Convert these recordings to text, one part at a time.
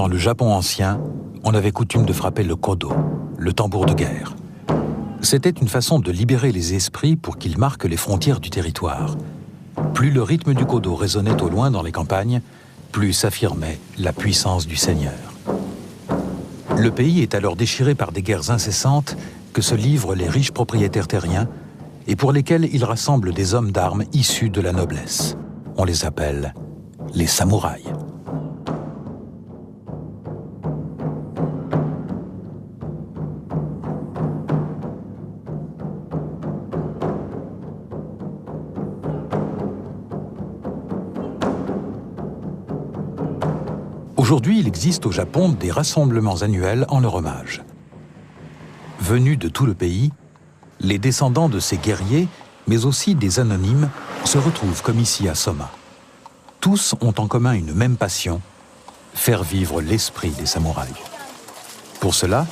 Dans le Japon ancien, on avait coutume de frapper le kodo, le tambour de guerre. C'était une façon de libérer les esprits pour qu'ils marquent les frontières du territoire. Plus le rythme du kodo résonnait au loin dans les campagnes, plus s'affirmait la puissance du seigneur. Le pays est alors déchiré par des guerres incessantes que se livrent les riches propriétaires terriens et pour lesquels ils rassemblent des hommes d'armes issus de la noblesse. On les appelle les samouraïs. Aujourd'hui, il existe au Japon des rassemblements annuels en leur hommage. Venus de tout le pays, les descendants de ces guerriers, mais aussi des anonymes, se retrouvent comme ici à Soma. Tous ont en commun une même passion, faire vivre l'esprit des samouraïs. Pour cela,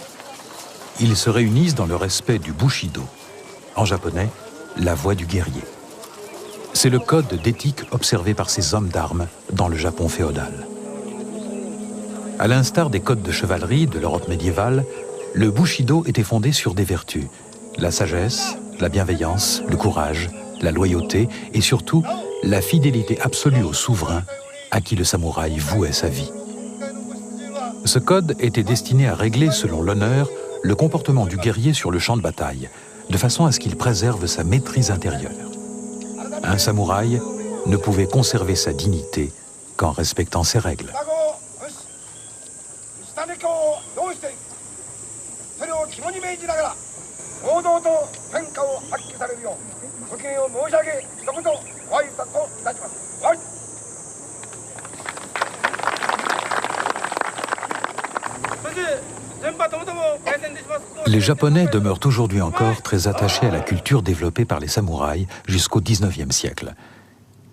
ils se réunissent dans le respect du Bushido, en japonais, la voie du guerrier. C'est le code d'éthique observé par ces hommes d'armes dans le Japon féodal. À l'instar des codes de chevalerie de l'Europe médiévale, le Bushido était fondé sur des vertus, la sagesse, la bienveillance, le courage, la loyauté et surtout la fidélité absolue au souverain à qui le samouraï vouait sa vie. Ce code était destiné à régler selon l'honneur le comportement du guerrier sur le champ de bataille, de façon à ce qu'il préserve sa maîtrise intérieure. Un samouraï ne pouvait conserver sa dignité qu'en respectant ses règles. Les Japonais demeurent aujourd'hui encore très attachés à la culture développée par les samouraïs jusqu'au XIXe siècle.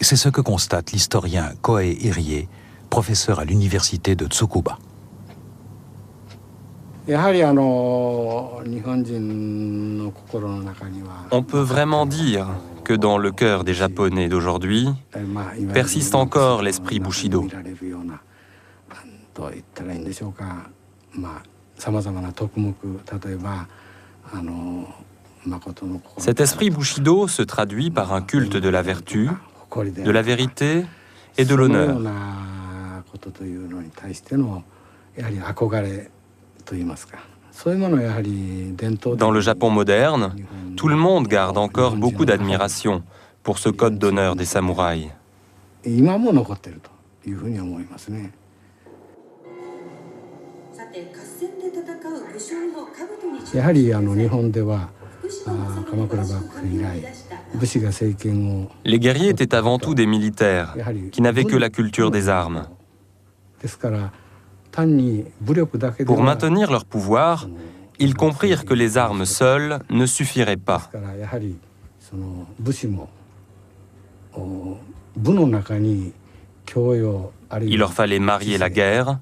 C'est ce que constate l'historien Kohei Irie, professeur à l'université de Tsukuba. On peut vraiment dire que dans le cœur des Japonais d'aujourd'hui persiste encore l'esprit Bushido. Cet esprit Bushido se traduit par un culte de la vertu, de la vérité et de l'honneur. Dans le Japon moderne, tout le monde garde encore beaucoup d'admiration pour ce code d'honneur des samouraïs. Les guerriers étaient avant tout des militaires qui n'avaient que la culture des armes. Pour maintenir leur pouvoir, ils comprirent que les armes seules ne suffiraient pas. Il leur fallait marier la guerre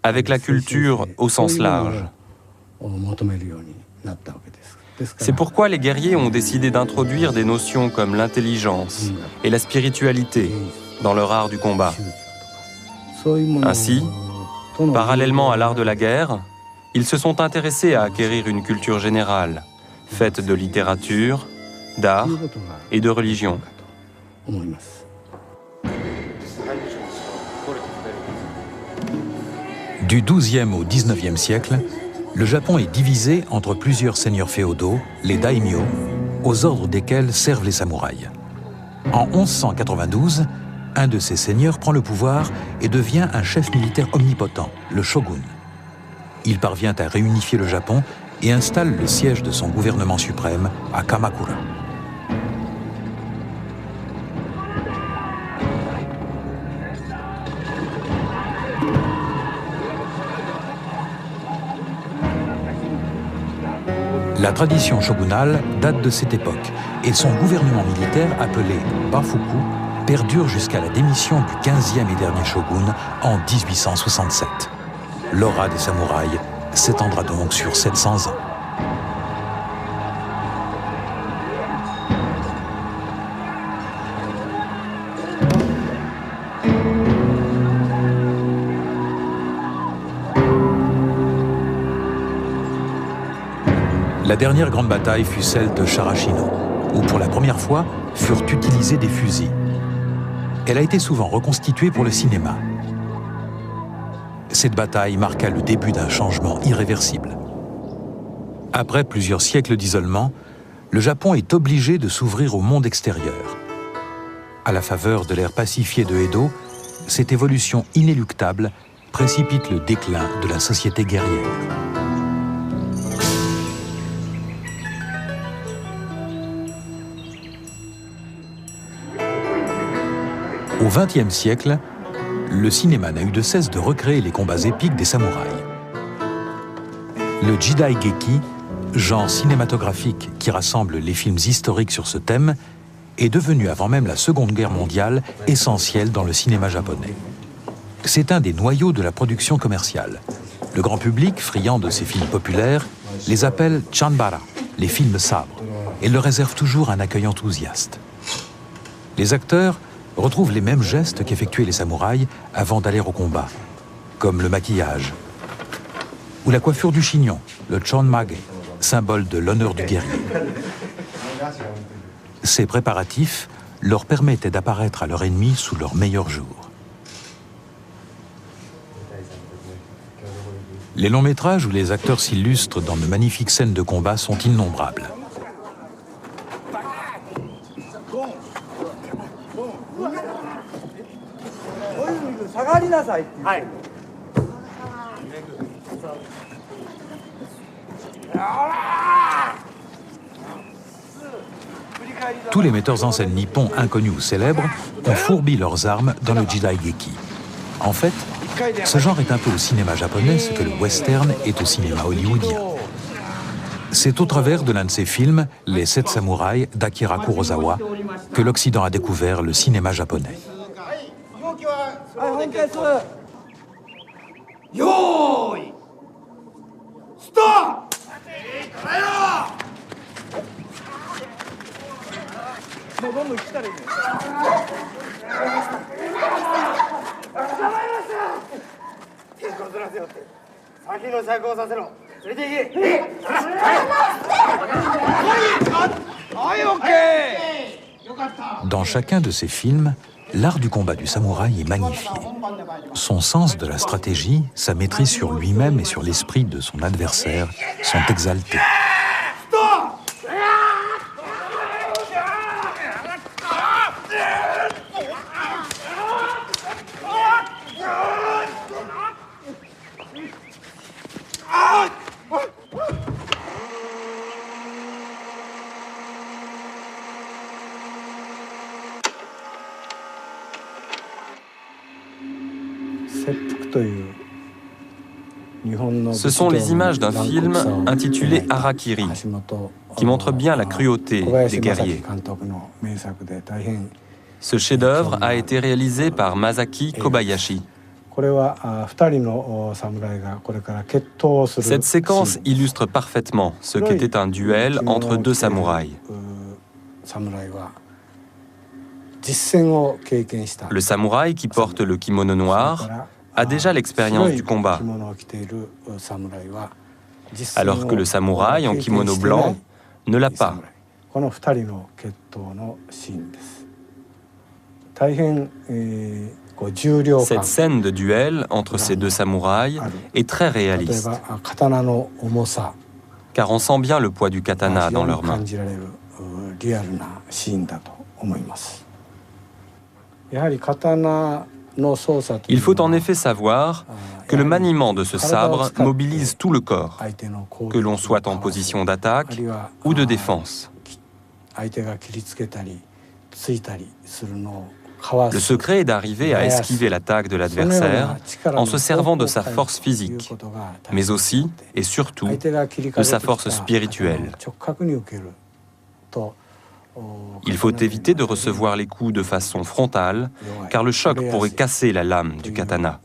avec la culture au sens large. C'est pourquoi les guerriers ont décidé d'introduire des notions comme l'intelligence et la spiritualité dans leur art du combat. Ainsi, parallèlement à l'art de la guerre, ils se sont intéressés à acquérir une culture générale, faite de littérature, d'art et de religion. Du XIIe au XIXe siècle, le Japon est divisé entre plusieurs seigneurs féodaux, les daimyo, aux ordres desquels servent les samouraïs. En 1192, un de ces seigneurs prend le pouvoir et devient un chef militaire omnipotent, le shogun. Il parvient à réunifier le Japon et installe le siège de son gouvernement suprême à Kamakura. La tradition shogunale date de cette époque et son gouvernement militaire appelé Bafuku perdure jusqu'à la démission du 15e et dernier shogun en 1867. L'aura des samouraïs s'étendra donc sur 700 ans. La dernière grande bataille fut celle de Sarashino, où pour la première fois furent utilisés des fusils. Elle a été souvent reconstituée pour le cinéma. Cette bataille marqua le début d'un changement irréversible. Après plusieurs siècles d'isolement, le Japon est obligé de s'ouvrir au monde extérieur. À la faveur de l'ère pacifiée de Edo, cette évolution inéluctable précipite le déclin de la société guerrière. Au XXe siècle, le cinéma n'a eu de cesse de recréer les combats épiques des samouraïs. Le Jidaigeki, genre cinématographique qui rassemble les films historiques sur ce thème, est devenu avant même la Seconde Guerre mondiale essentiel dans le cinéma japonais. C'est un des noyaux de la production commerciale. Le grand public, friand de ces films populaires, les appelle chanbara, les films sabres, et leur réserve toujours un accueil enthousiaste. Les acteurs retrouvent les mêmes gestes qu'effectuaient les samouraïs avant d'aller au combat, comme le maquillage ou la coiffure du chignon, le chonmage, symbole de l'honneur du guerrier. Ces préparatifs leur permettaient d'apparaître à leur ennemi sous leur meilleur jour. Les longs métrages où les acteurs s'illustrent dans de magnifiques scènes de combat sont innombrables. Tous les metteurs en scène nippons inconnus ou célèbres ont fourbi leurs armes dans le Jidaigeki. En fait, ce genre est un peu au cinéma japonais ce que le western est au cinéma hollywoodien. C'est au travers de l'un de ses films, Les Sept Samouraïs d'Akira Kurosawa, que l'Occident a découvert le cinéma japonais. Dans chacun de ces films, l'art du combat du samouraï est magnifié. Son sens de la stratégie, sa maîtrise sur lui-même et sur l'esprit de son adversaire sont exaltés. Ce sont les images d'un film intitulé Harakiri, qui montre bien la cruauté des guerriers. Ce chef-d'œuvre a été réalisé par Masaki Kobayashi. Cette séquence illustre parfaitement ce qu'était un duel entre deux samouraïs. Le samouraï qui porte le kimono noir a déjà l'expérience du combat, alors que le samouraï en kimono blanc ne l'a pas. Cette scène de duel entre ces deux samouraïs est très réaliste, car on sent bien le poids du katana dans leurs mains. Il faut en effet savoir que le maniement de ce sabre mobilise tout le corps, que l'on soit en position d'attaque ou de défense. Le secret est d'arriver à esquiver l'attaque de l'adversaire en se servant de sa force physique, mais aussi et surtout de sa force spirituelle. Il faut éviter de recevoir les coups de façon frontale, car le choc pourrait casser la lame du katana.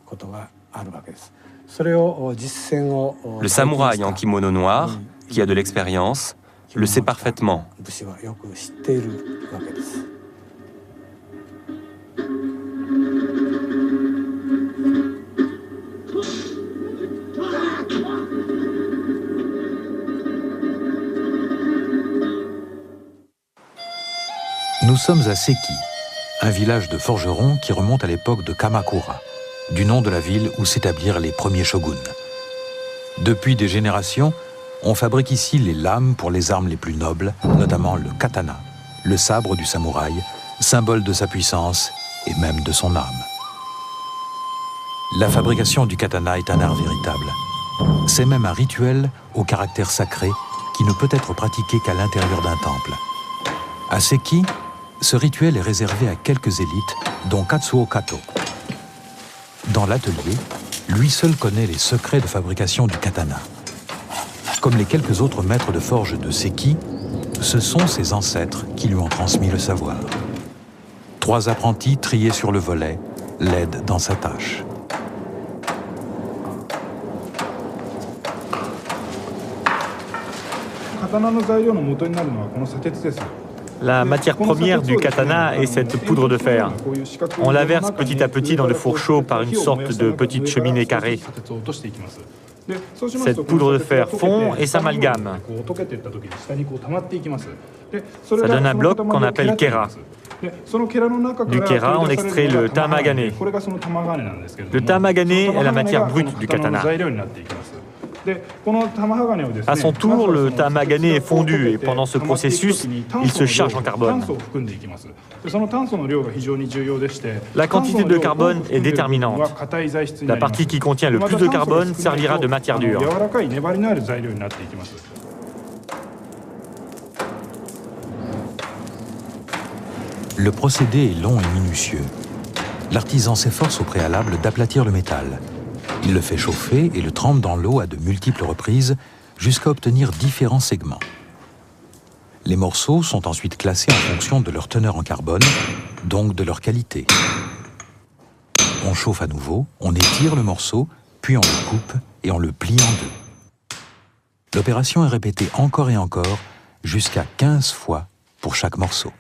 Le samouraï en kimono noir, qui a de l'expérience, le sait parfaitement. Nous sommes à Seki, un village de forgerons qui remonte à l'époque de Kamakura, du nom de la ville où s'établirent les premiers shoguns. Depuis des générations, on fabrique ici les lames pour les armes les plus nobles, notamment le katana, le sabre du samouraï, symbole de sa puissance et même de son âme. La fabrication du katana est un art véritable. C'est même un rituel au caractère sacré qui ne peut être pratiqué qu'à l'intérieur d'un temple. À Seki, ce rituel est réservé à quelques élites, dont Katsuo Kato. Dans l'atelier, lui seul connaît les secrets de fabrication du katana. Comme les quelques autres maîtres de forge de Seki, ce sont ses ancêtres qui lui ont transmis le savoir. 3 apprentis triés sur le volet l'aident dans sa tâche. La matière première du katana est cette poudre de fer. On la verse petit à petit dans le four chaud par une sorte de petite cheminée carrée. Cette poudre de fer fond et s'amalgame. Ça donne un bloc qu'on appelle kera. Du kera, on extrait le tamagane. Le tamagane est la matière brute du katana. À son tour, le tamagane est fondu et pendant ce processus, il se charge en carbone. La quantité de carbone est déterminante. La partie qui contient le plus de carbone servira de matière dure. Le procédé est long et minutieux. L'artisan s'efforce au préalable d'aplatir le métal. Il le fait chauffer et le trempe dans l'eau à de multiples reprises jusqu'à obtenir différents segments. Les morceaux sont ensuite classés en fonction de leur teneur en carbone, donc de leur qualité. On chauffe à nouveau, on étire le morceau, puis on le coupe et on le plie en deux. L'opération est répétée encore et encore, jusqu'à 15 fois pour chaque morceau.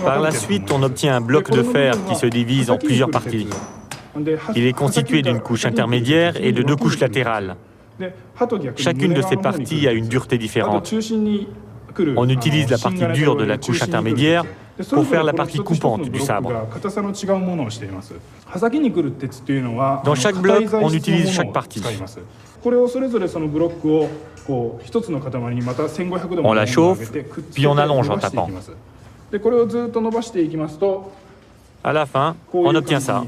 Par la suite, on obtient un bloc de fer qui se divise en plusieurs parties. Il est constitué d'une couche intermédiaire et de 2 couches latérales. Chacune de ces parties a une dureté différente. On utilise la partie dure de la couche intermédiaire pour faire la partie coupante du sabre. Dans chaque bloc, on utilise chaque partie. On la chauffe, puis on allonge en tapant. À la fin, on obtient ça.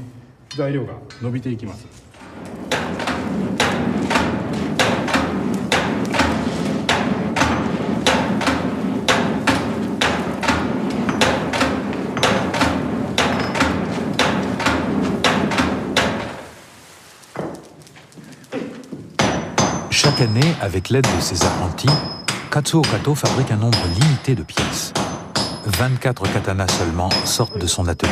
Chaque année, avec l'aide de ses apprentis, Katsuo Kato fabrique un nombre limité de pièces. 24 katanas seulement sortent de son atelier.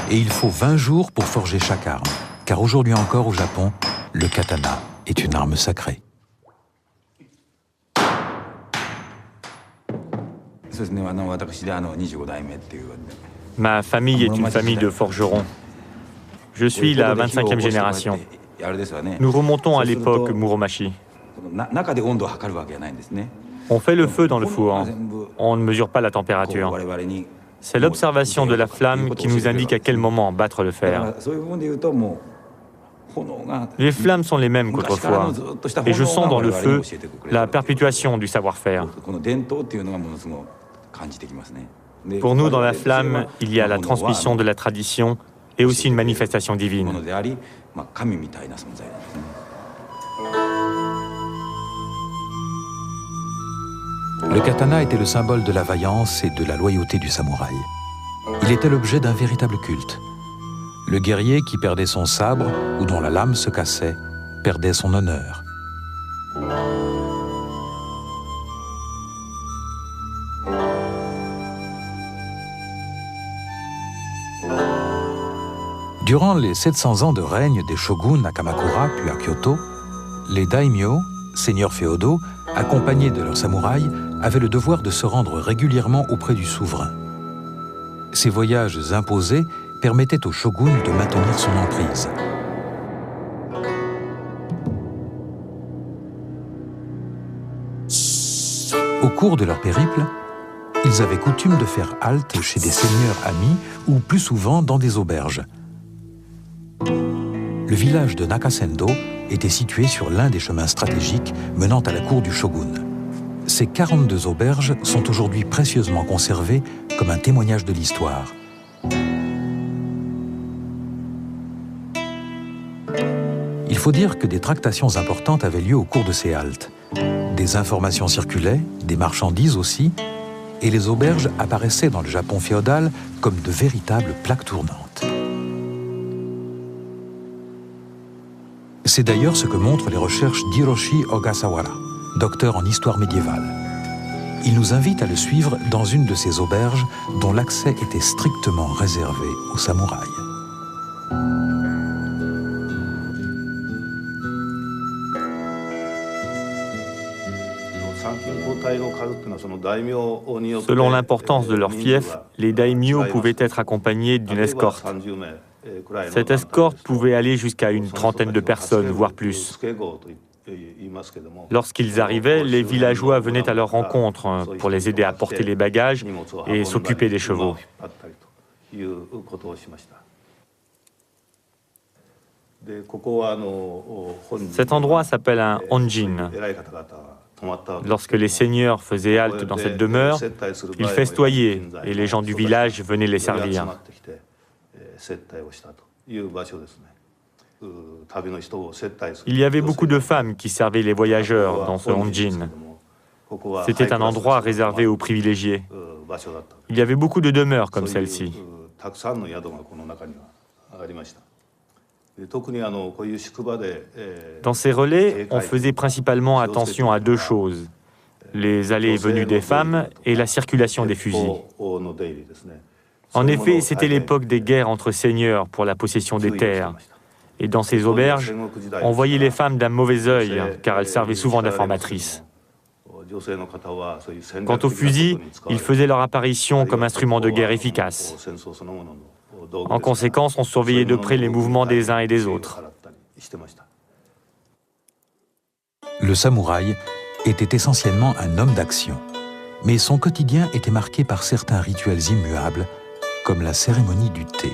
Et il faut 20 jours pour forger chaque arme. Car aujourd'hui encore au Japon, le katana est une arme sacrée. Ma famille est une famille de forgerons. Je suis la 25e génération. Nous remontons à l'époque Muromachi. On fait le feu dans le four. On ne mesure pas la température. C'est l'observation de la flamme qui nous indique à quel moment battre le fer. Les flammes sont les mêmes qu'autrefois. Et je sens dans le feu la perpétuation du savoir-faire. Pour nous, dans la flamme, il y a la transmission de la tradition et aussi une manifestation divine. Le katana était le symbole de la vaillance et de la loyauté du samouraï. Il était l'objet d'un véritable culte. Le guerrier qui perdait son sabre ou dont la lame se cassait perdait son honneur. Durant les 700 ans de règne des shoguns à Kamakura puis à Kyoto, les daimyo, seigneurs féodaux, accompagnés de leurs samouraïs, avaient le devoir de se rendre régulièrement auprès du souverain. Ces voyages imposés permettaient au shogun de maintenir son emprise. Au cours de leur périple, ils avaient coutume de faire halte chez des seigneurs amis ou plus souvent dans des auberges. Le village de Nakasendo était situé sur l'un des chemins stratégiques menant à la cour du shogun. Ces 42 auberges sont aujourd'hui précieusement conservées comme un témoignage de l'histoire. Il faut dire que des tractations importantes avaient lieu au cours de ces haltes. Des informations circulaient, des marchandises aussi, et les auberges apparaissaient dans le Japon féodal comme de véritables plaques tournantes. C'est d'ailleurs ce que montrent les recherches d'Hiroshi Ogasawara, docteur en histoire médiévale. Il nous invite à le suivre dans une de ces auberges dont l'accès était strictement réservé aux samouraïs. Selon l'importance de leur fief, les daimyo pouvaient être accompagnés d'une escorte. Cette escorte pouvait aller jusqu'à une trentaine de personnes, voire plus. Lorsqu'ils arrivaient, les villageois venaient à leur rencontre pour les aider à porter les bagages et s'occuper des chevaux. Cet endroit s'appelle un onjin. Lorsque les seigneurs faisaient halte dans cette demeure, ils festoyaient et les gens du village venaient les servir. Il y avait beaucoup de femmes qui servaient les voyageurs dans ce onjin. C'était un endroit réservé aux privilégiés. Il y avait beaucoup de demeures comme celle-ci. Dans ces relais, on faisait principalement attention à deux choses, les allées et venues des femmes et la circulation des fusils. En effet, c'était l'époque des guerres entre seigneurs pour la possession des terres. Et dans ces auberges, on voyait les femmes d'un mauvais œil, car elles servaient souvent d'informatrices. Quant aux fusils, ils faisaient leur apparition comme instrument de guerre efficace. En conséquence, on surveillait de près les mouvements des uns et des autres. Le samouraï était essentiellement un homme d'action, mais son quotidien était marqué par certains rituels immuables, comme la cérémonie du thé.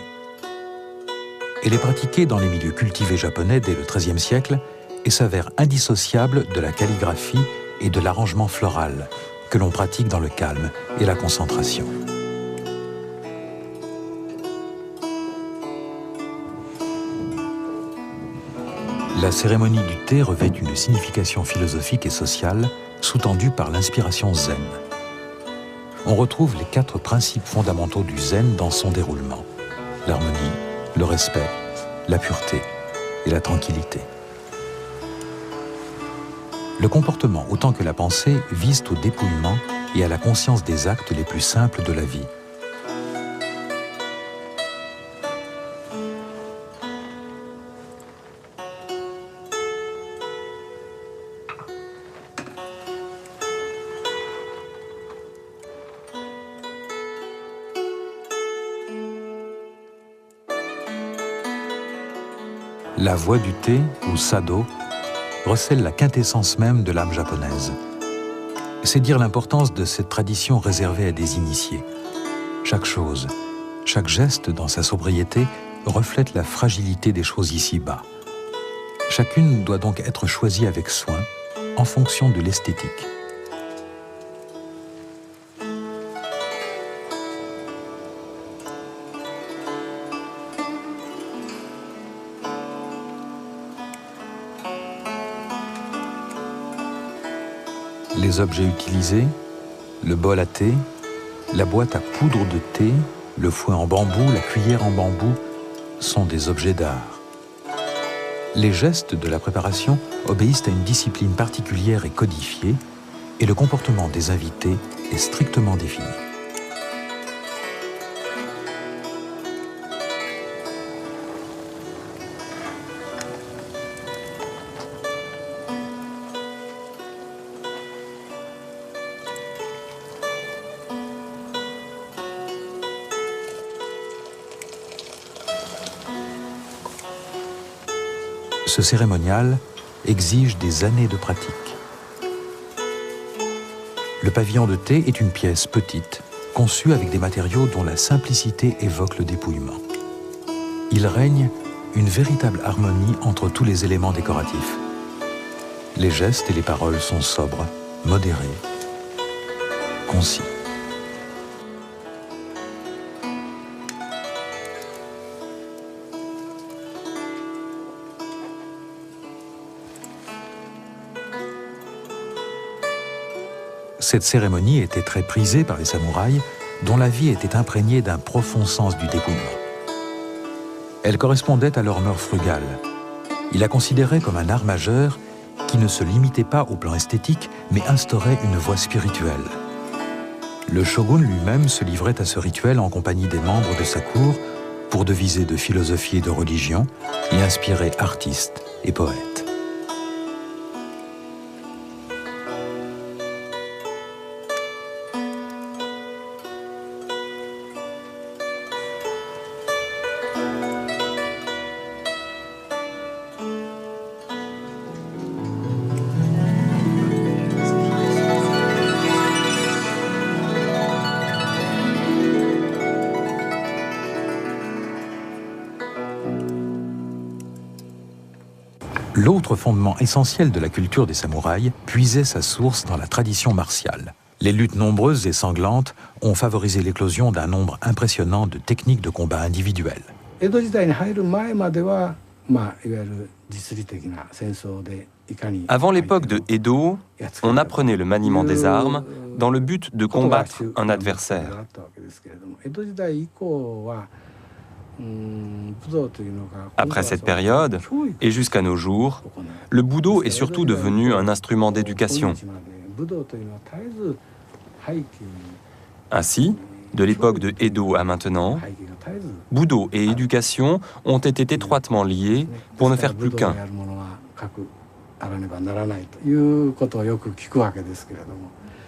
Elle est pratiquée dans les milieux cultivés japonais dès le XIIIe siècle et s'avère indissociable de la calligraphie et de l'arrangement floral que l'on pratique dans le calme et la concentration. La cérémonie du thé revêt une signification philosophique et sociale sous-tendue par l'inspiration zen. On retrouve les 4 principes fondamentaux du zen dans son déroulement: l'harmonie, le respect, la pureté et la tranquillité. Le comportement autant que la pensée visent au dépouillement et à la conscience des actes les plus simples de la vie. La voie du thé, ou sado, recèle la quintessence même de l'âme japonaise. C'est dire l'importance de cette tradition réservée à des initiés. Chaque chose, chaque geste dans sa sobriété reflète la fragilité des choses ici-bas. Chacune doit donc être choisie avec soin, en fonction de l'esthétique. Les objets utilisés, le bol à thé, la boîte à poudre de thé, le fouet en bambou, la cuillère en bambou, sont des objets d'art. Les gestes de la préparation obéissent à une discipline particulière et codifiée, et le comportement des invités est strictement défini. Ce cérémonial exige des années de pratique. Le pavillon de thé est une pièce petite, conçue avec des matériaux dont la simplicité évoque le dépouillement. Il règne une véritable harmonie entre tous les éléments décoratifs. Les gestes et les paroles sont sobres, modérés, concis. Cette cérémonie était très prisée par les samouraïs, dont la vie était imprégnée d'un profond sens du dépouillement. Elle correspondait à leur mœurs frugales. Ils la considéraient comme un art majeur qui ne se limitait pas au plan esthétique, mais instaurait une voie spirituelle. Le shogun lui-même se livrait à ce rituel en compagnie des membres de sa cour pour deviser de philosophie et de religion et inspirer artistes et poètes. L'autre fondement essentiel de la culture des samouraïs puisait sa source dans la tradition martiale. Les luttes nombreuses et sanglantes ont favorisé l'éclosion d'un nombre impressionnant de techniques de combat individuelles. Avant l'époque de Edo, on apprenait le maniement des armes dans le but de combattre un adversaire. Après cette période, et jusqu'à nos jours, le Budo est surtout devenu un instrument d'éducation. Ainsi, de l'époque de Edo à maintenant, Budo et éducation ont été étroitement liés pour ne faire plus qu'un.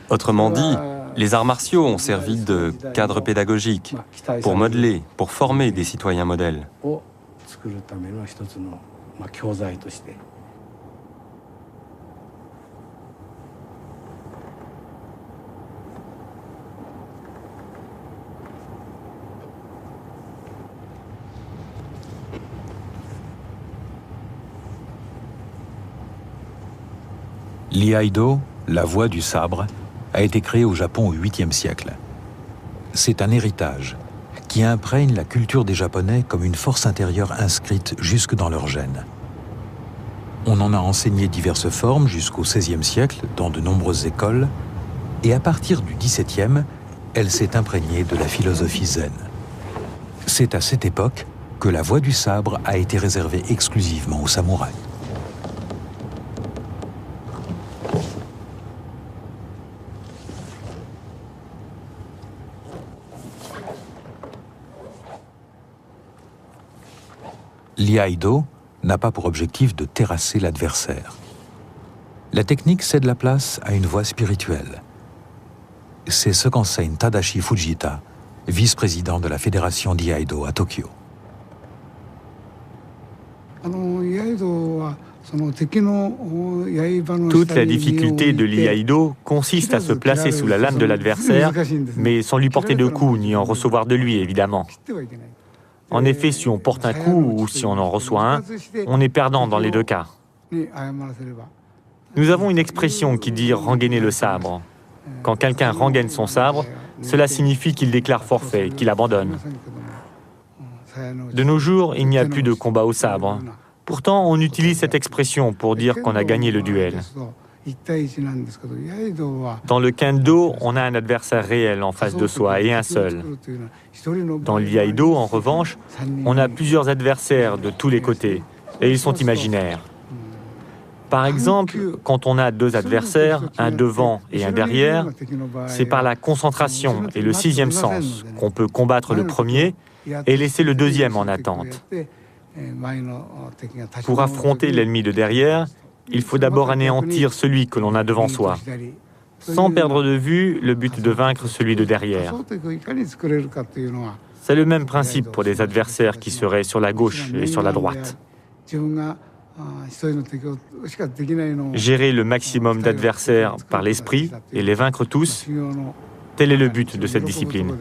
Autrement dit, les arts martiaux ont servi de cadre pédagogique pour modeler, pour former des citoyens modèles. L'iaido, la voie du sabre, a été créé au Japon au 8e siècle. C'est un héritage qui imprègne la culture des Japonais comme une force intérieure inscrite jusque dans leur gène. On en a enseigné diverses formes jusqu'au XVIe siècle dans de nombreuses écoles, et à partir du XVIIe, elle s'est imprégnée de la philosophie zen. C'est à cette époque que la voie du sabre a été réservée exclusivement aux samouraïs. L'iaido n'a pas pour objectif de terrasser l'adversaire. La technique cède la place à une voie spirituelle. C'est ce qu'enseigne Tadashi Fujita, vice-président de la fédération d'iaido à Tokyo. Toute la difficulté de l'iaido consiste à se placer sous la lame de l'adversaire, mais sans lui porter de coups ni en recevoir de lui, évidemment. En effet, si on porte un coup ou si on en reçoit un, on est perdant dans les deux cas. Nous avons une expression qui dit « rengainer le sabre ». Quand quelqu'un rengaine son sabre, cela signifie qu'il déclare forfait, qu'il abandonne. De nos jours, il n'y a plus de combat au sabre. Pourtant, on utilise cette expression pour dire qu'on a gagné le duel. Dans le kendo, on a un adversaire réel en face de soi et un seul. Dans l'iaido, en revanche, on a plusieurs adversaires de tous les côtés et ils sont imaginaires. Par exemple, quand on a deux adversaires, un devant et un derrière, c'est par la concentration et le sixième sens qu'on peut combattre le premier et laisser le deuxième en attente. Pour affronter l'ennemi de derrière, il faut d'abord anéantir celui que l'on a devant soi, sans perdre de vue le but de vaincre celui de derrière. C'est le même principe pour les adversaires qui seraient sur la gauche et sur la droite. Gérer le maximum d'adversaires par l'esprit et les vaincre tous, tel est le but de cette discipline.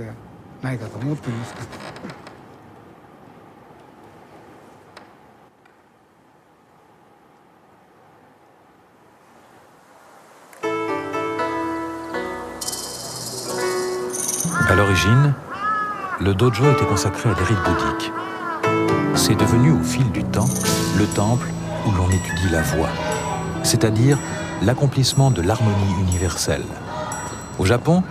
À l'origine, le dojo était consacré à des rites bouddhiques. C'est devenu au fil du temps le temple où l'on étudie la voie, c'est-à-dire l'accomplissement de l'harmonie universelle. Au Japon,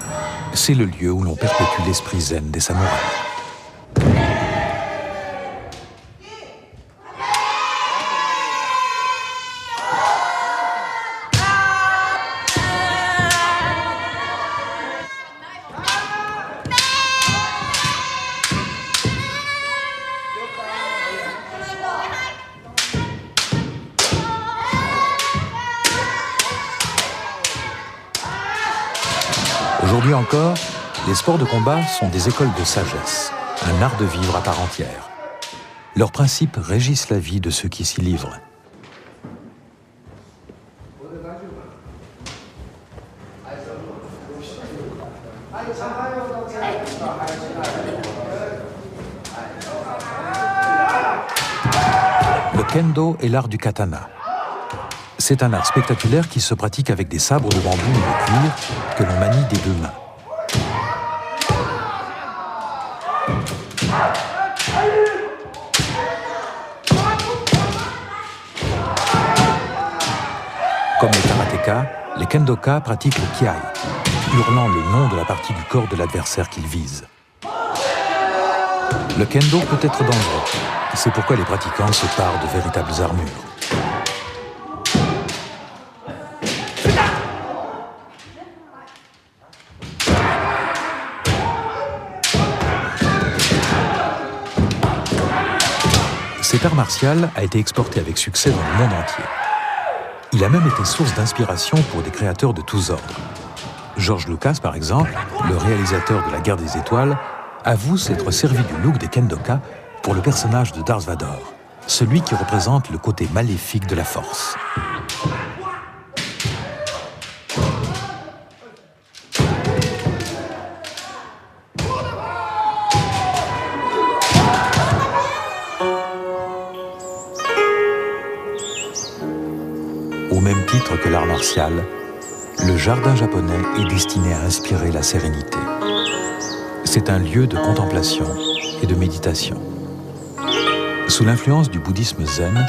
c'est le lieu où l'on perpétue l'esprit zen des samouraïs. Aujourd'hui encore, les sports de combat sont des écoles de sagesse, un art de vivre à part entière. Leurs principes régissent la vie de ceux qui s'y livrent. Le kendo est l'art du katana. C'est un art spectaculaire qui se pratique avec des sabres de bambou ou de cuir que l'on manie des deux mains. Comme les karatékas, les kendokas pratiquent le kiai, hurlant le nom de la partie du corps de l'adversaire qu'ils visent. Le kendo peut être dangereux. C'est pourquoi les pratiquants se parent de véritables armures. Cet art martial a été exporté avec succès dans le monde entier. Il a même été source d'inspiration pour des créateurs de tous ordres. George Lucas, par exemple, le réalisateur de La Guerre des Étoiles, avoue s'être servi du look des kendokas pour le personnage de Darth Vader, celui qui représente le côté maléfique de la Force. Au même titre que l'art martial, le jardin japonais est destiné à inspirer la sérénité. C'est un lieu de contemplation et de méditation. Sous l'influence du bouddhisme zen,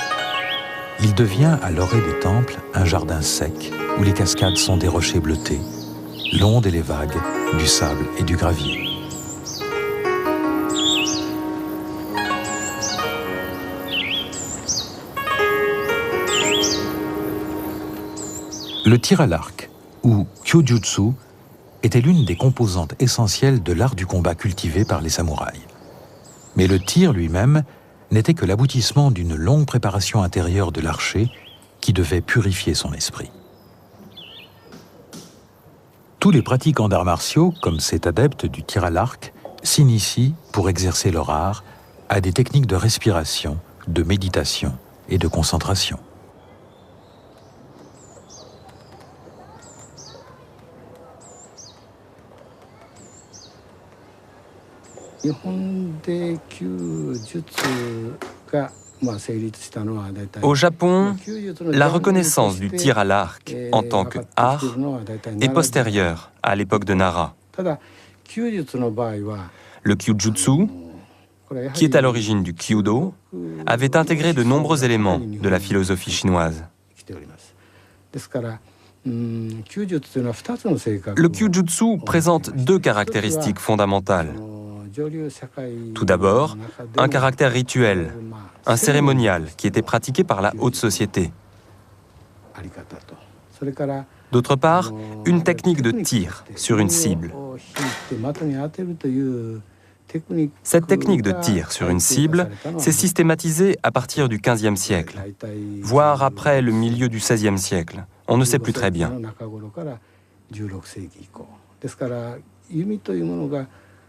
il devient à l'orée des temples un jardin sec où les cascades sont des rochers bleutés, l'onde et les vagues, du sable et du gravier. Le tir à l'arc, ou kyujutsu, était l'une des composantes essentielles de l'art du combat cultivé par les samouraïs. Mais le tir lui-même n'était que l'aboutissement d'une longue préparation intérieure de l'archer qui devait purifier son esprit. Tous les pratiquants d'arts martiaux, comme cet adepte du tir à l'arc, s'initient pour exercer leur art à des techniques de respiration, de méditation et de concentration. Au Japon, la reconnaissance du tir à l'arc en tant qu'art est postérieure à l'époque de Nara. Le kyujutsu, qui est à l'origine du kyudo, avait intégré de nombreux éléments de la philosophie chinoise. Le kyujutsu présente deux caractéristiques fondamentales. Tout d'abord, un caractère rituel, un cérémonial qui était pratiqué par la haute société. D'autre part, une technique de tir sur une cible. Cette technique de tir sur une cible s'est systématisée à partir du XVe siècle, voire après le milieu du XVIe siècle. On ne sait plus très bien.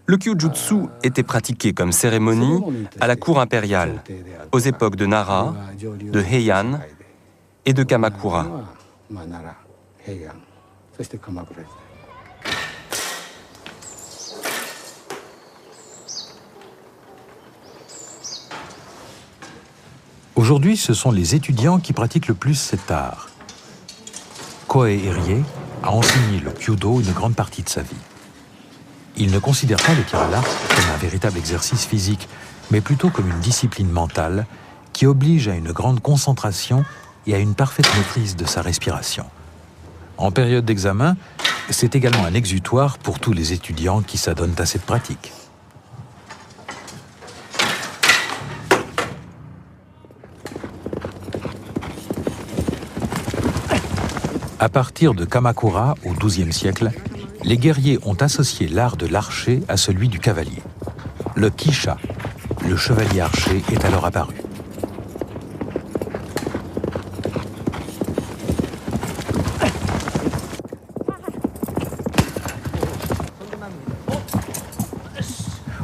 Le kyujutsu était pratiqué comme cérémonie à la cour impériale, aux époques de Nara, de Heian et de Kamakura. Aujourd'hui, ce sont les étudiants qui pratiquent le plus cet art. Kohei Erie a enseigné le kyudo une grande partie de sa vie. Il ne considère pas le tir à l'arc comme un véritable exercice physique, mais plutôt comme une discipline mentale qui oblige à une grande concentration et à une parfaite maîtrise de sa respiration. En période d'examen, c'est également un exutoire pour tous les étudiants qui s'adonnent à cette pratique. À partir de Kamakura, au XIIe siècle, les guerriers ont associé l'art de l'archer à celui du cavalier. Le kisha, le chevalier archer, est alors apparu.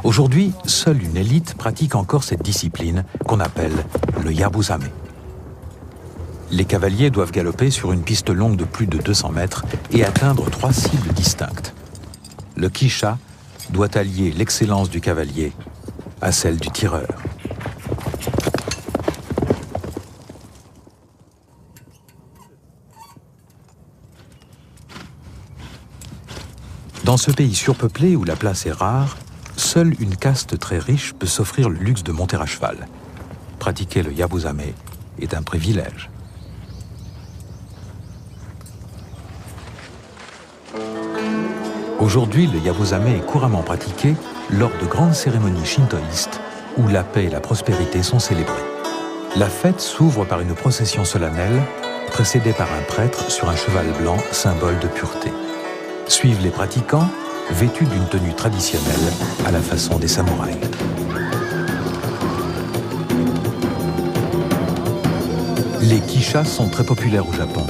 Aujourd'hui, seule une élite pratique encore cette discipline qu'on appelle le yabusame. Les cavaliers doivent galoper sur une piste longue de plus de 200 mètres et atteindre 3 cibles distinctes. Le kisha doit allier l'excellence du cavalier à celle du tireur. Dans ce pays surpeuplé où la place est rare, seule une caste très riche peut s'offrir le luxe de monter à cheval. Pratiquer le yabusame est un privilège. Aujourd'hui, le yabusame est couramment pratiqué lors de grandes cérémonies shintoïstes où la paix et la prospérité sont célébrées. La fête s'ouvre par une procession solennelle précédée par un prêtre sur un cheval blanc, symbole de pureté. Suivent les pratiquants vêtus d'une tenue traditionnelle à la façon des samouraïs. Les kishas sont très populaires au Japon,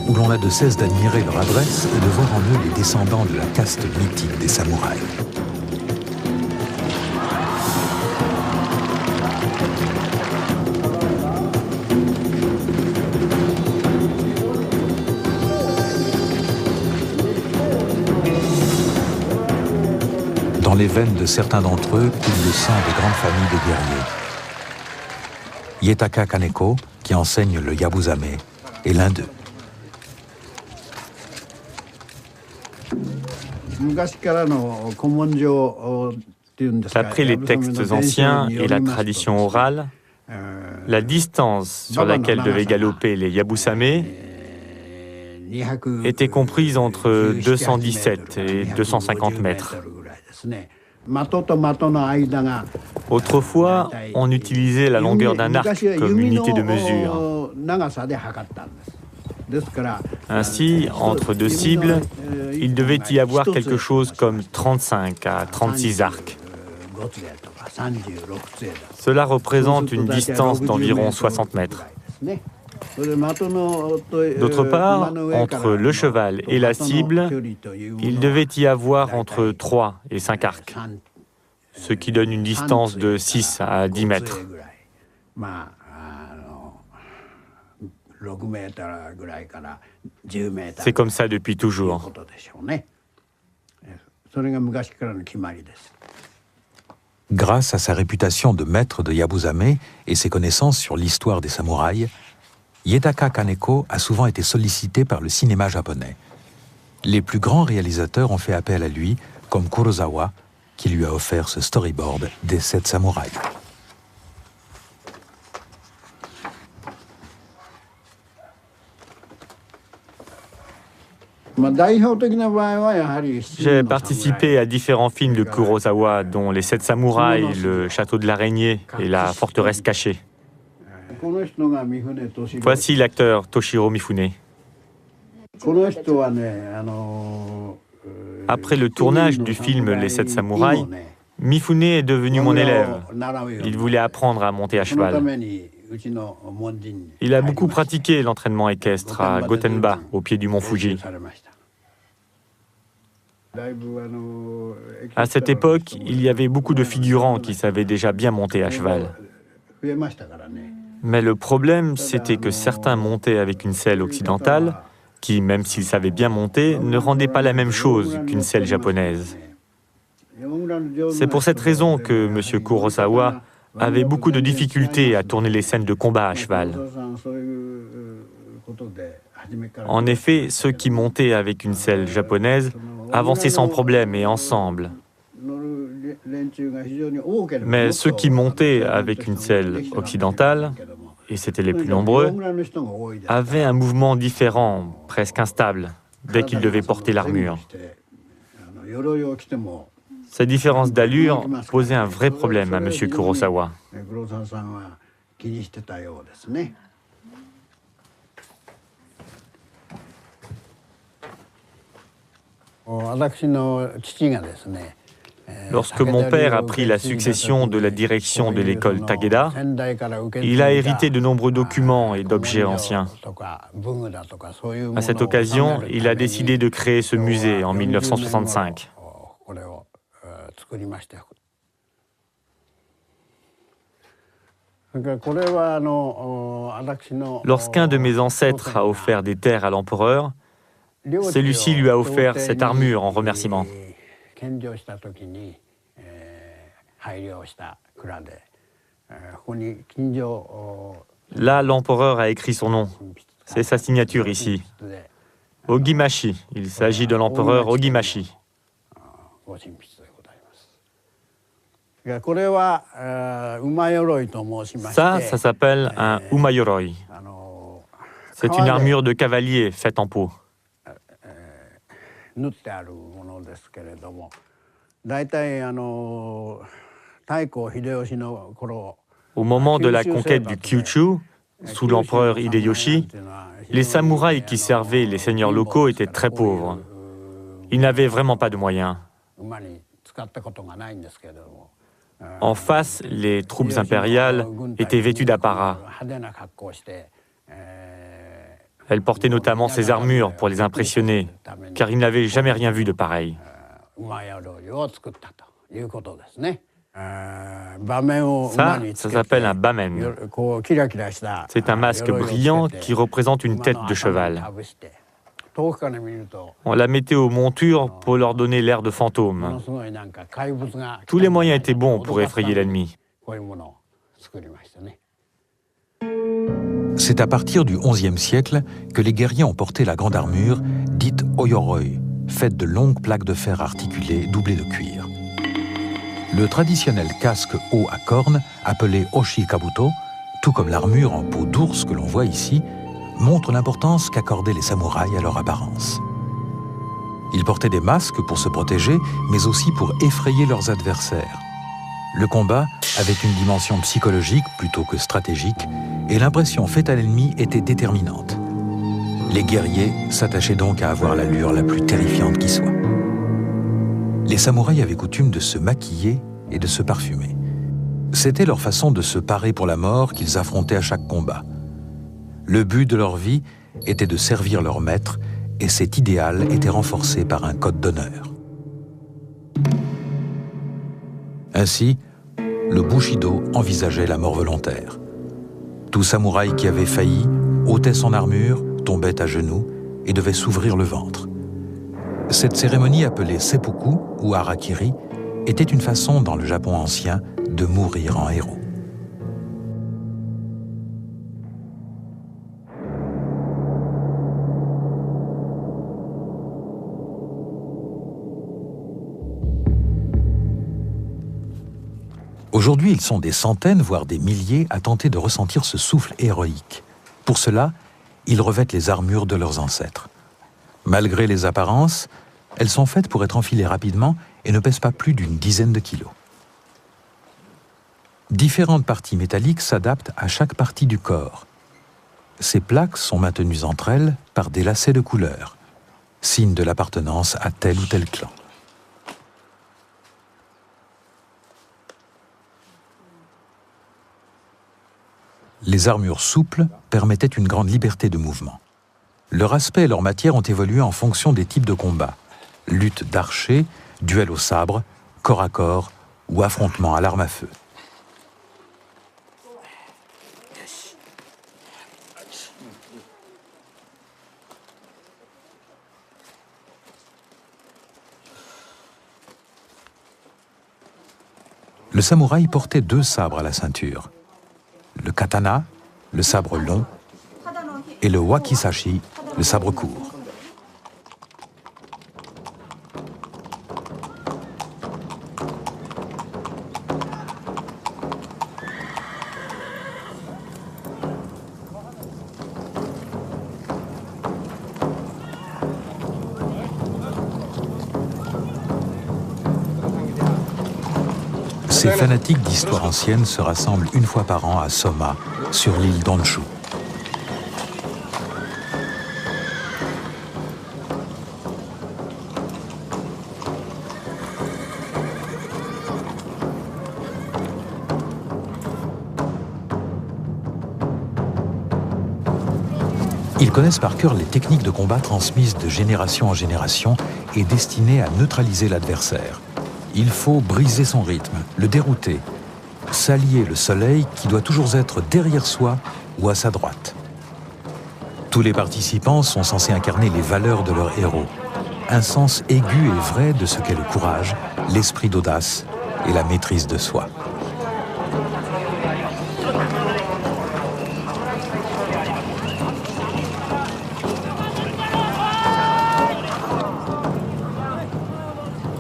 où l'on n'a de cesse d'admirer leur adresse et de voir en eux les descendants de la caste mythique des samouraïs. Dans les veines de certains d'entre eux coule le sang des grandes familles de guerriers. Yetaka Kaneko, qui enseigne le yabusame, est l'un d'eux. D'après les textes anciens et la tradition orale, la distance sur laquelle devaient galoper les yabusame était comprise entre 217 et 250 mètres. Autrefois, on utilisait la longueur d'un arc comme unité de mesure. Ainsi, entre deux cibles, il devait y avoir quelque chose comme 35 à 36 arcs. Cela représente une distance d'environ 60 mètres. D'autre part, entre le cheval et la cible, il devait y avoir entre 3 et 5 arcs, ce qui donne une distance de 6 à 10 mètres. C'est comme ça depuis toujours. Grâce à sa réputation de maître de yabusame et ses connaissances sur l'histoire des samouraïs, Yetaka Kaneko a souvent été sollicité par le cinéma japonais. Les plus grands réalisateurs ont fait appel à lui, comme Kurosawa, qui lui a offert ce storyboard des 7 samouraïs. J'ai participé à différents films de Kurosawa, dont Les 7 samouraïs, Le château de l'araignée et La forteresse cachée. Voici l'acteur Toshiro Mifune. Après le tournage du film Les 7 samouraïs, Mifune est devenu mon élève. Il voulait apprendre à monter à cheval. Il a beaucoup pratiqué l'entraînement équestre à Gotenba, au pied du mont Fuji. À cette époque, il y avait beaucoup de figurants qui savaient déjà bien monter à cheval. Mais le problème, c'était que certains montaient avec une selle occidentale, qui, même s'ils savaient bien monter, ne rendait pas la même chose qu'une selle japonaise. C'est pour cette raison que M. Kurosawa avait beaucoup de difficultés à tourner les scènes de combat à cheval. En effet, ceux qui montaient avec une selle japonaise avançaient sans problème et ensemble. Mais ceux qui montaient avec une selle occidentale, et c'étaient les plus nombreux, avaient un mouvement différent, presque instable, dès qu'ils devaient porter l'armure. Cette différence d'allure posait un vrai problème à M. Kurosawa. Lorsque mon père a pris la succession de la direction de l'école Takeda, il a hérité de nombreux documents et d'objets anciens. À cette occasion, il a décidé de créer ce musée en 1965. Lorsqu'un de mes ancêtres a offert des terres à l'empereur, celui-ci lui a offert cette armure en remerciement. Là, l'empereur a écrit son nom. C'est sa signature ici. Ogimashi. Il s'agit de l'empereur Ogimashi. Ça s'appelle un umayoroi. C'est une armure de cavalier faite en peau. Au moment de la conquête du Kyushu, sous l'empereur Hideyoshi, les samouraïs qui servaient les seigneurs locaux étaient très pauvres. Ils n'avaient vraiment pas de moyens. En face, les troupes impériales étaient vêtues d'apparat. Elles portaient notamment ces armures pour les impressionner, car ils n'avaient jamais rien vu de pareil. Ça s'appelle un bamen. C'est un masque brillant qui représente une tête de cheval. On la mettait aux montures pour leur donner l'air de fantôme. Tous les moyens étaient bons pour effrayer l'ennemi. C'est à partir du XIe siècle que les guerriers ont porté la grande armure, dite oyoroi, faite de longues plaques de fer articulées doublées de cuir. Le traditionnel casque haut à cornes, appelé oshikabuto, tout comme l'armure en peau d'ours que l'on voit ici, montre l'importance qu'accordaient les samouraïs à leur apparence. Ils portaient des masques pour se protéger, mais aussi pour effrayer leurs adversaires. Le combat avait une dimension psychologique plutôt que stratégique, et l'impression faite à l'ennemi était déterminante. Les guerriers s'attachaient donc à avoir l'allure la plus terrifiante qui soit. Les samouraïs avaient coutume de se maquiller et de se parfumer. C'était leur façon de se parer pour la mort qu'ils affrontaient à chaque combat. Le but de leur vie était de servir leur maître, et cet idéal était renforcé par un code d'honneur. Ainsi, le Bushido envisageait la mort volontaire. Tout samouraï qui avait failli ôtait son armure, tombait à genoux et devait s'ouvrir le ventre. Cette cérémonie appelée seppuku ou harakiri était une façon, dans le Japon ancien, de mourir en héros. Aujourd'hui, ils sont des centaines, voire des milliers, à tenter de ressentir ce souffle héroïque. Pour cela, ils revêtent les armures de leurs ancêtres. Malgré les apparences, elles sont faites pour être enfilées rapidement et ne pèsent pas plus d'une dizaine de kilos. Différentes parties métalliques s'adaptent à chaque partie du corps. Ces plaques sont maintenues entre elles par des lacets de couleur, signe de l'appartenance à tel ou tel clan. Les armures souples permettaient une grande liberté de mouvement. Leur aspect et leur matière ont évolué en fonction des types de combats. lutte d'archers, duel au sabre, corps à corps ou affrontement à l'arme à feu. Le samouraï portait 2 sabres à la ceinture. Le katana, le sabre long, et le wakizashi, le sabre court. Ces fanatiques d'histoire ancienne se rassemblent une fois par an à Soma, sur l'île d'Honshu. Ils connaissent par cœur les techniques de combat transmises de génération en génération et destinées à neutraliser l'adversaire. Il faut briser son rythme, le dérouter, s'allier le soleil qui doit toujours être derrière soi ou à sa droite. Tous les participants sont censés incarner les valeurs de leur héros, un sens aigu et vrai de ce qu'est le courage, l'esprit d'audace et la maîtrise de soi.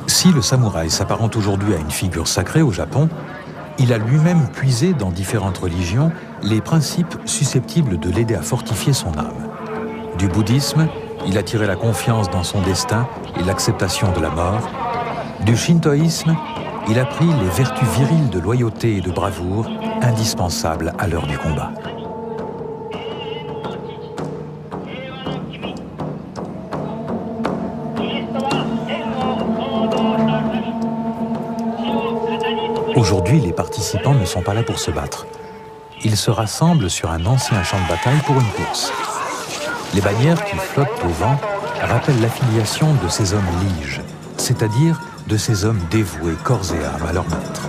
Si le samouraï s'apparente aujourd'hui à une figure sacrée au Japon, il a lui-même puisé dans différentes religions les principes susceptibles de l'aider à fortifier son âme. Du bouddhisme, il a tiré la confiance dans son destin et l'acceptation de la mort. Du shintoïsme, il a pris les vertus viriles de loyauté et de bravoure indispensables à l'heure du combat. Aujourd'hui, les participants ne sont pas là pour se battre. Ils se rassemblent sur un ancien champ de bataille pour une course. Les bannières qui flottent au vent rappellent l'affiliation de ces hommes liges, c'est-à-dire de ces hommes dévoués corps et âme à leur maître.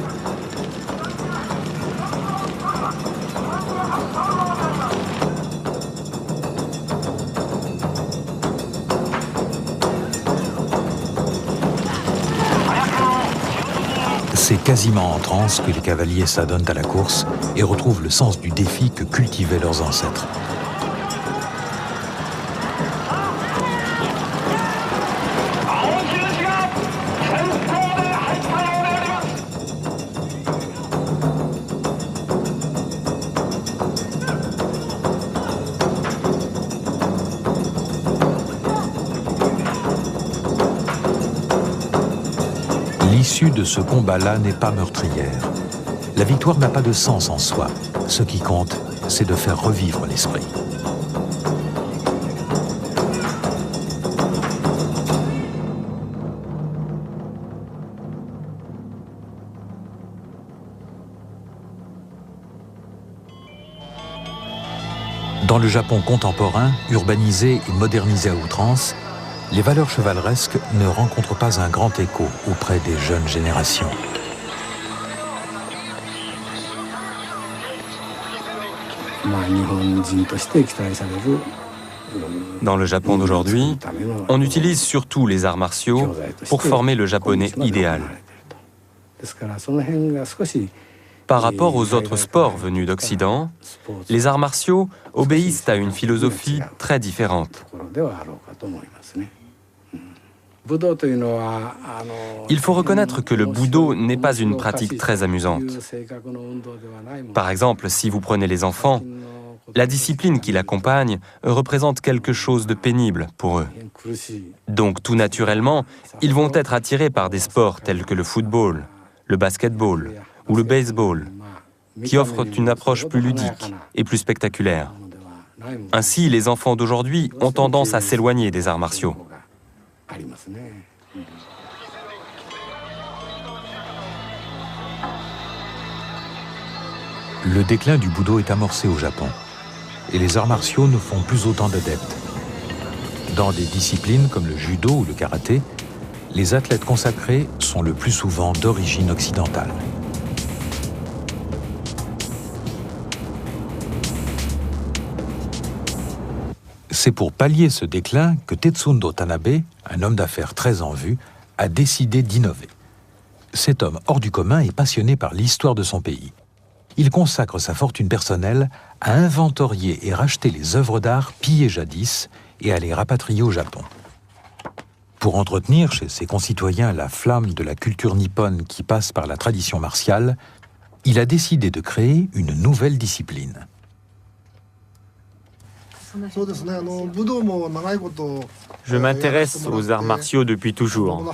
C'est quasiment en transe que les cavaliers s'adonnent à la course et retrouvent le sens du défi que cultivaient leurs ancêtres. L'issue de ce combat-là n'est pas meurtrière. La victoire n'a pas de sens en soi. Ce qui compte, c'est de faire revivre l'esprit. Dans le Japon contemporain, urbanisé et modernisé à outrance, les valeurs chevaleresques ne rencontrent pas un grand écho auprès des jeunes générations. Dans le Japon d'aujourd'hui, on utilise surtout les arts martiaux pour former le japonais idéal. Par rapport aux autres sports venus d'Occident, les arts martiaux obéissent à une philosophie très différente. Il faut reconnaître que le Budo n'est pas une pratique très amusante. Par exemple, si vous prenez les enfants, la discipline qui l'accompagne représente quelque chose de pénible pour eux. Donc tout naturellement, ils vont être attirés par des sports tels que le football, le basketball ou le baseball, qui offrent une approche plus ludique et plus spectaculaire. Ainsi, les enfants d'aujourd'hui ont tendance à s'éloigner des arts martiaux. Le déclin du Budo est amorcé au Japon, et les arts martiaux ne font plus autant d'adeptes. Dans des disciplines comme le judo ou le karaté, les athlètes consacrés sont le plus souvent d'origine occidentale. C'est pour pallier ce déclin que Tetsundo Tanabe, un homme d'affaires très en vue, a décidé d'innover. Cet homme hors du commun est passionné par l'histoire de son pays. Il consacre sa fortune personnelle à inventorier et racheter les œuvres d'art pillées jadis et à les rapatrier au Japon. Pour entretenir chez ses concitoyens la flamme de la culture nippone qui passe par la tradition martiale, il a décidé de créer une nouvelle discipline. Je m'intéresse aux arts martiaux depuis toujours.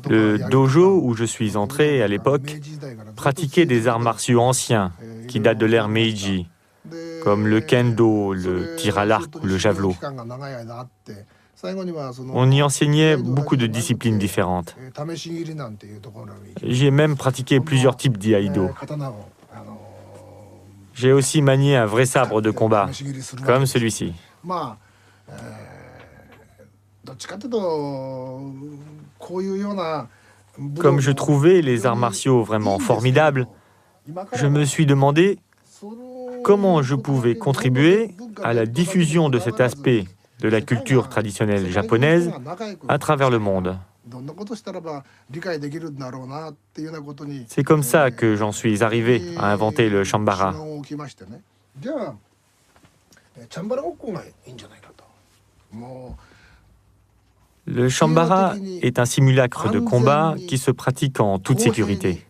Le dojo où je suis entré à l'époque pratiquait des arts martiaux anciens qui datent de l'ère Meiji, comme le kendo, le tir à l'arc ou le javelot. On y enseignait beaucoup de disciplines différentes. J'ai même pratiqué plusieurs types d'iaido. J'ai aussi manié un vrai sabre de combat, comme celui-ci. Comme je trouvais les arts martiaux vraiment formidables, je me suis demandé comment je pouvais contribuer à la diffusion de cet aspect de la culture traditionnelle japonaise à travers le monde. C'est comme ça que j'en suis arrivé à inventer le Chambara. Le Chambara est un simulacre de combat qui se pratique en toute sécurité.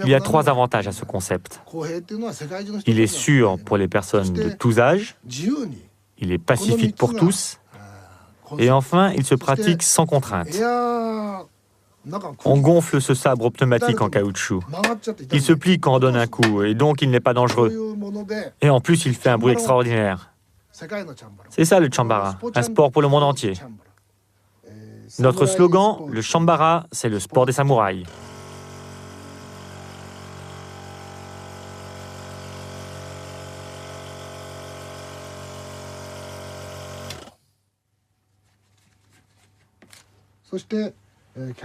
Il y a 3 avantages à ce concept. Il est sûr pour les personnes de tous âges, il est pacifique pour tous, et enfin, il se pratique sans contrainte. On gonfle ce sabre pneumatique en caoutchouc. Il se plie quand on donne un coup, et donc il n'est pas dangereux. Et en plus, il fait un bruit extraordinaire. C'est ça le Chambara, un sport pour le monde entier. Notre slogan, le Chambara, c'est le sport des samouraïs.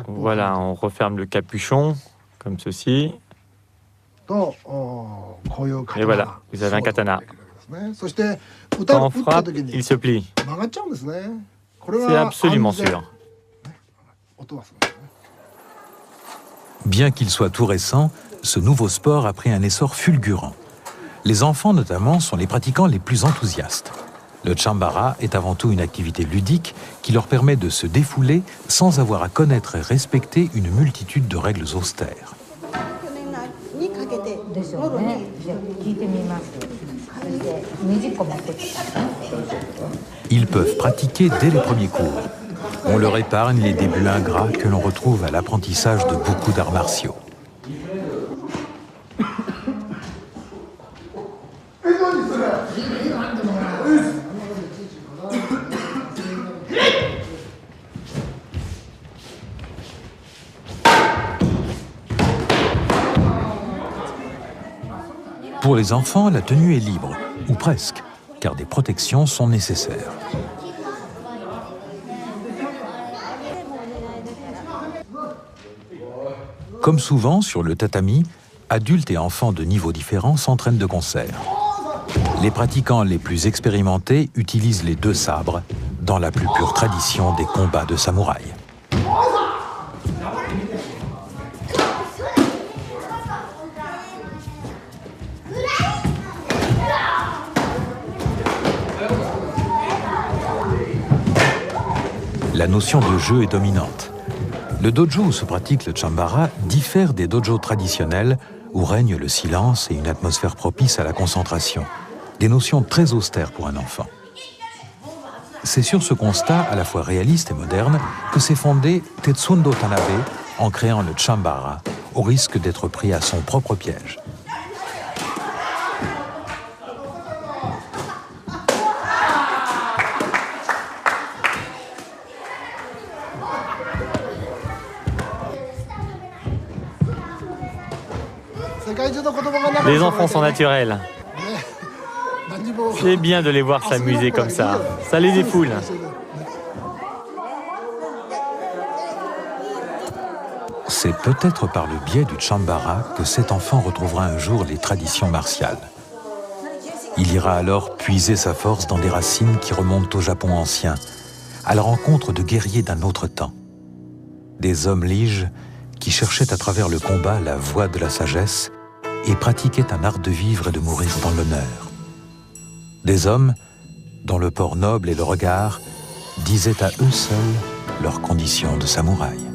Voilà, on referme le capuchon, comme ceci. Et voilà, vous avez un katana. Quand on frappe, il se plie. C'est absolument sûr. Bien qu'il soit tout récent, ce nouveau sport a pris un essor fulgurant. Les enfants, notamment, sont les pratiquants les plus enthousiastes. Le Chambara est avant tout une activité ludique qui leur permet de se défouler sans avoir à connaître et respecter une multitude de règles austères. Ils peuvent pratiquer dès les premiers cours. On leur épargne les débuts ingrats que l'on retrouve à l'apprentissage de beaucoup d'arts martiaux. Pour les enfants, la tenue est libre, ou presque, car des protections sont nécessaires. Comme souvent sur le tatami, adultes et enfants de niveaux différents s'entraînent de concert. Les pratiquants les plus expérimentés utilisent les 2 sabres, dans la plus pure tradition des combats de samouraïs. La notion de jeu est dominante. Le dojo où se pratique le Chambara diffère des dojos traditionnels où règne le silence et une atmosphère propice à la concentration. Des notions très austères pour un enfant. C'est sur ce constat, à la fois réaliste et moderne, que s'est fondé Tetsundo Tanabe en créant le Chambara, au risque d'être pris à son propre piège. Les enfants sont naturels. C'est bien de les voir s'amuser comme ça. Ça les défoule. C'est peut-être par le biais du Chambara que cet enfant retrouvera un jour les traditions martiales. Il ira alors puiser sa force dans des racines qui remontent au Japon ancien, à la rencontre de guerriers d'un autre temps. Des hommes liges qui cherchaient à travers le combat la voie de la sagesse et pratiquaient un art de vivre et de mourir dans l'honneur. Des hommes dont le port noble et le regard disaient à eux seuls leur condition de samouraï.